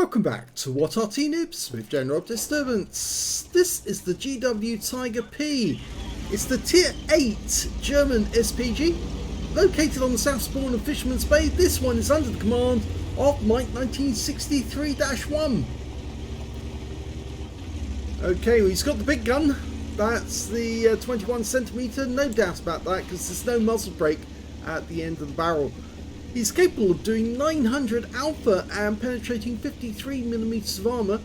Welcome back to What Are Noobs with General Disturbance. This is the GW Tiger P. It's the Tier 8 German SPG, located on the south spawn of Fisherman's Bay. This one is under the command of Mike 1963-1. Okay, well, he's got the big gun. That's the 21cm, no doubt about that, because there's no muzzle brake at the end of the barrel. He's capable of doing 900 alpha and penetrating 53mm of armour,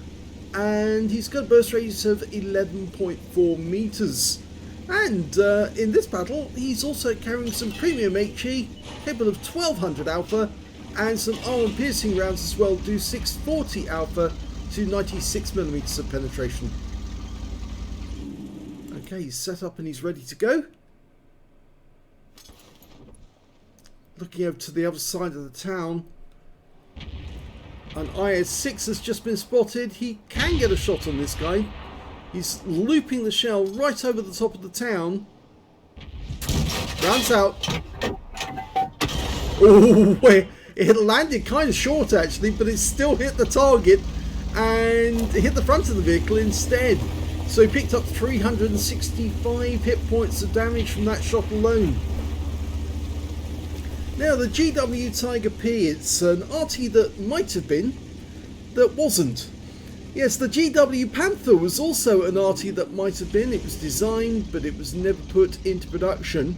and he's got a burst radius of 11.4 meters. And in this battle, he's also carrying some premium HE, capable of 1200 alpha, and some armor piercing rounds as well, do 640 alpha to 96mm of penetration. Okay, he's set up and he's ready to go. Looking over to the other side of the town, an IS-6 has just been spotted. He can get a shot on this guy. He's looping the shell right over the top of the town. Rounds out. Oh, it landed kind of short actually, but it still hit the target and hit the front of the vehicle instead. So he picked up 365 hit points of damage from that shot alone. Now the GW Tiger P, it's an Arty that might have been, that wasn't. Yes, the GW Panther was also an Arty that might have been. It was designed, but it was never put into production.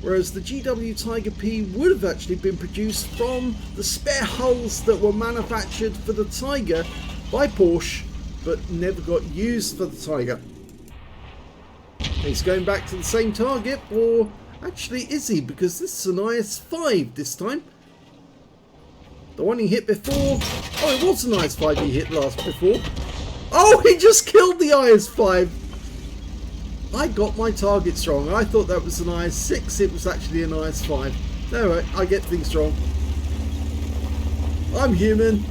Whereas the GW Tiger P would have actually been produced from the spare hulls that were manufactured for the Tiger by Porsche, but never got used for the Tiger. He's going back to the same target, or actually is he? Because this is an IS-5 this time. The one he hit before. Oh, it was an IS-5 he hit before. Oh, he just killed the IS-5. I got my targets wrong. I thought that was an IS-6. It was actually an IS-5. No, I get things wrong. I'm human.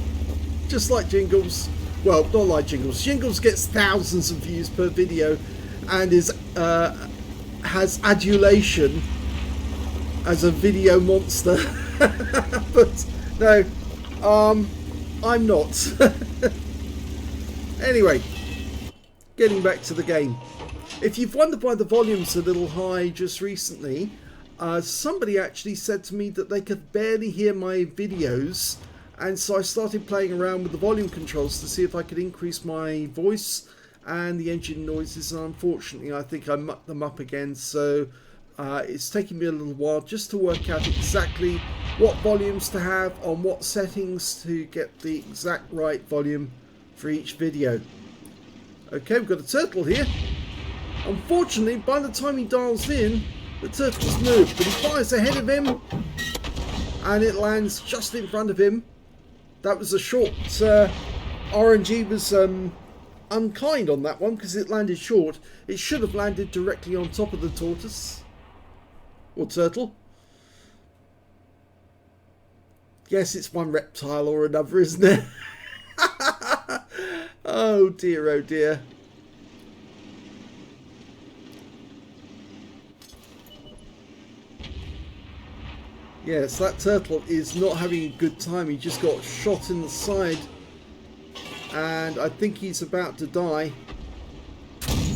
Just like Jingles. Well, not like Jingles. Jingles gets thousands of views per video and is has adulation as a video monster. But no, I'm not. Anyway, getting back to the game. If you've wondered why the volume's a little high just recently, somebody actually said to me that they could barely hear my videos, and so I started playing around with the volume controls to see if I could increase my voice and the engine noises, and unfortunately I think I mucked them up again, so it's taken me a little while just to work out exactly what volumes to have on what settings to get the exact right volume for each video. Okay, we've got a turtle here. Unfortunately, by the time he dials in, the turtle's moved, but he fires ahead of him and it lands just in front of him. That was a short, RNG was unkind on that one because it landed short. It should have landed directly on top of the tortoise or turtle. Yes, it's one reptile or another, isn't it? Oh dear, oh dear. Yes, that turtle is not having a good time. He just got shot in the side and I think he's about to die.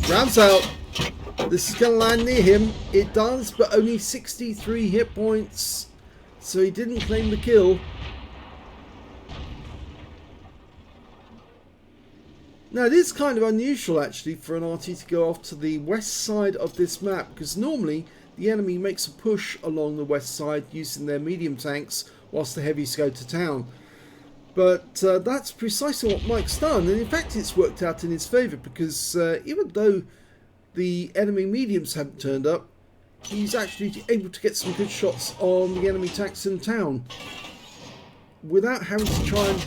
Rounds out. This is going to land near him. It does, but only 63 hit points, so he didn't claim the kill. Now it is kind of unusual actually for an Arty to go off to the west side of this map, because normally the enemy makes a push along the west side using their medium tanks whilst the heavies go to town. But that's precisely what Mike's done, and in fact it's worked out in his favour, because even though the enemy mediums haven't turned up, he's actually able to get some good shots on the enemy tanks in town without having to try and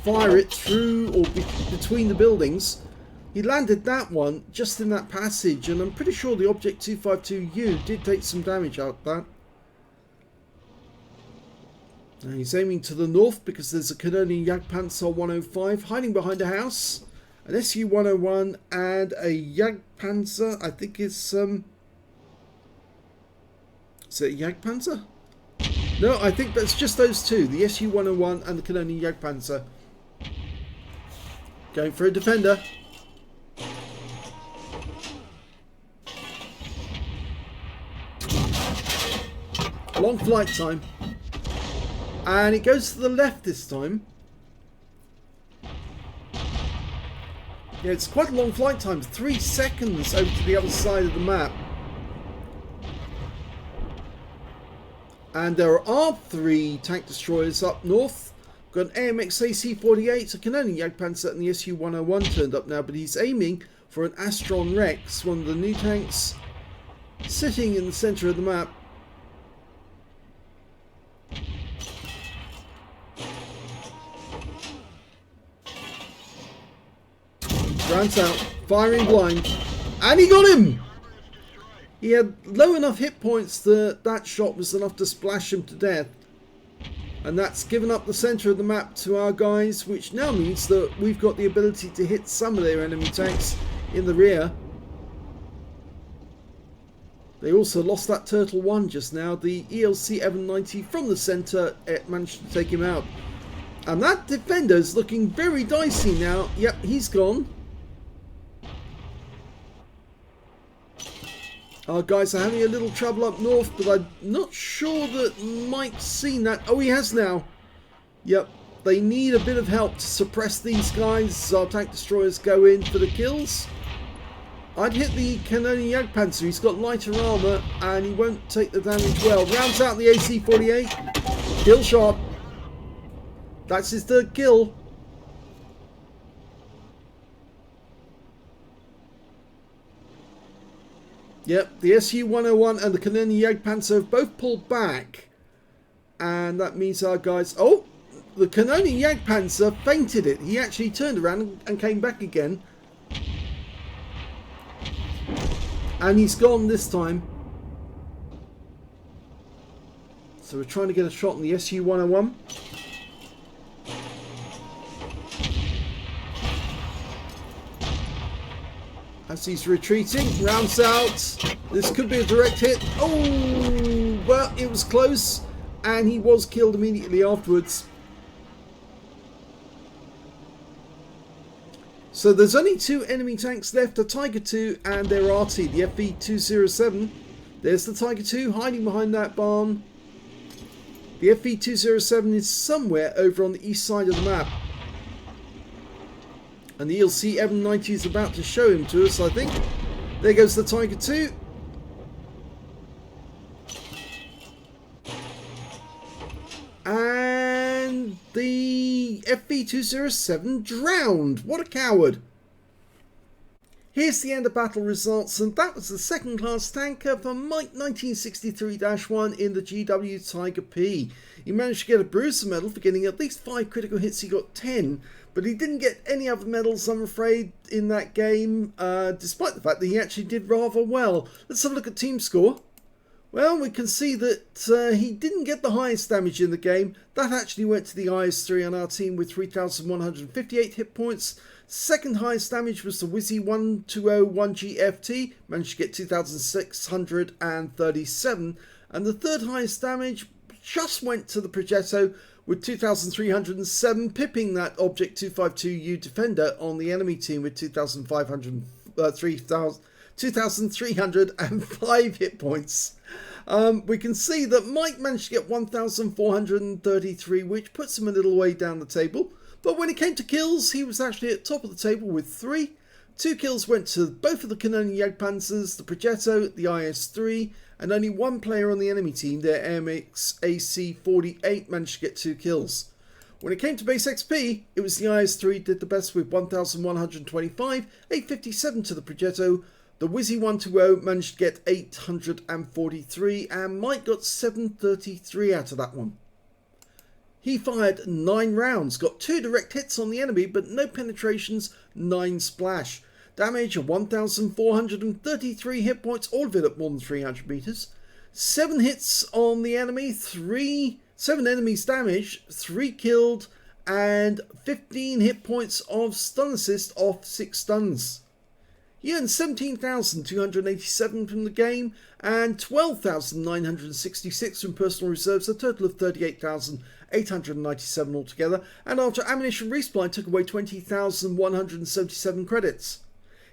fire it through or between the buildings. He landed that one just in that passage, and I'm pretty sure the Object 252U did take some damage out of that. Now he's aiming to the north because there's a Canadian Jagdpanzer 105 hiding behind a house, an SU-101 and a Jagdpanzer. I think it's is it a Jagdpanzer? No, I think that's just those two, the SU-101 and the Canadian Jagdpanzer. Going for a defender. Long flight time. And it goes to the left this time. Yeah, it's quite a long flight time. 3 seconds over to the other side of the map. And there are 3 tank destroyers up north. Got an AMX AC-48, a Canonian Jagdpanzer, and the Su-101 turned up now, but he's aiming for an Astron Rex, one of the new tanks, sitting in the centre of the map. Rounds out, firing blind, and he got him! He had low enough hit points that that shot was enough to splash him to death. And that's given up the centre of the map to our guys, which now means that we've got the ability to hit some of their enemy tanks in the rear. They also lost that Turtle 1 just now. The ELC 790 from the centre, it managed to take him out. And that defender's looking very dicey now. Yep, he's gone. Our guys are having a little trouble up north, but I'm not sure that Mike's seen that. Oh, he has now. Yep, they need a bit of help to suppress these guys. Our tank destroyers go in for the kills. I'd hit the Canonian Jagdpanzer. He's got lighter armour and he won't take the damage well. Rounds out the AC-48. Kill shot. That's his third kill. Yep, the Su-101 and the Canonian Jagdpanzer have both pulled back. And that means our guys... Oh! The Canonian Jagdpanzer feinted it. He actually turned around and came back again. And he's gone this time. So we're trying to get a shot on the Su-101. As he's retreating, rounds out. This could be a direct hit. Oh, well, it was close. And he was killed immediately afterwards. So there's only 2 enemy tanks left, a Tiger II and their Arty, the FV207. There's the Tiger II hiding behind that barn. The FV207 is somewhere over on the east side of the map. And the ELC 790 is about to show him to us, I think. There goes the Tiger II. And the FV207 drowned. What a coward. Here's the end of battle results, and that was the second class tanker for Mike 1963-1 in the GW Tiger P. He managed to get a Bruiser medal for getting at least 5 critical hits. He got 10, but he didn't get any other medals, I'm afraid, in that game, despite the fact that he actually did rather well. Let's have a look at team score. Well, we can see that he didn't get the highest damage in the game. That actually went to the IS-3 on our team with 3,158 hit points. Second highest damage was the Wizzy 1201GFT, managed to get 2,637. And the third highest damage just went to the Progetto with 2,307, pipping that Object 252U Defender on the enemy team with 2,305 hit points. We can see that Mike managed to get 1,433, which puts him a little way down the table. But when it came to kills, he was actually at the top of the table with 3. 2 kills went to both of the Canonian Jagdpanzers, the Progetto, the IS-3, and only 1 player on the enemy team, their AMX AC-48, managed to get 2 kills. When it came to base XP, it was the IS-3 did the best with 1,125, 857 to the Progetto. The Wizzy 120 managed to get 843, and Mike got 733 out of that one. He fired 9 rounds, got 2 direct hits on the enemy, but no penetrations, 9 splash. Damage of 1,433 hit points, all of it at more than 300 meters. 7 hits on the enemy, 7 enemies damaged, 3 killed, and 15 hit points of stun assist off 6 stuns. He earned 17,287 from the game and 12,966 from personal reserves, a total of 38,000 897 altogether, and after ammunition resupply took away 20,177 credits.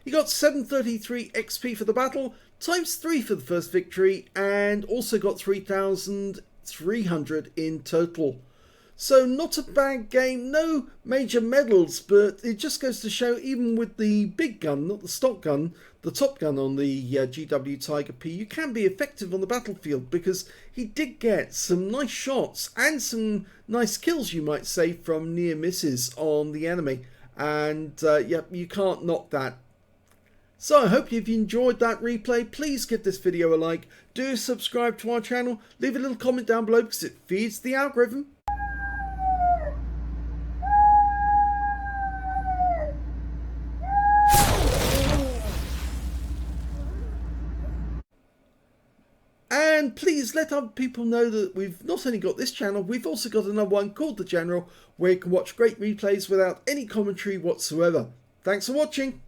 He got 733 XP for the battle, times 3 for the first victory, and also got 3,300 in total. So not a bad game, no major medals, but it just goes to show even with the big gun, not the stock gun, the top gun on the GW Tiger P, you can be effective on the battlefield because he did get some nice shots and some nice kills, you might say, from near misses on the enemy. And yeah, you can't knock that. So I hope you've enjoyed that replay. Please give this video a like, do subscribe to our channel, leave a little comment down below because it feeds the algorithm. And please let other people know that we've not only got this channel, we've also got another one called The General, where you can watch great replays without any commentary whatsoever. Thanks for watching.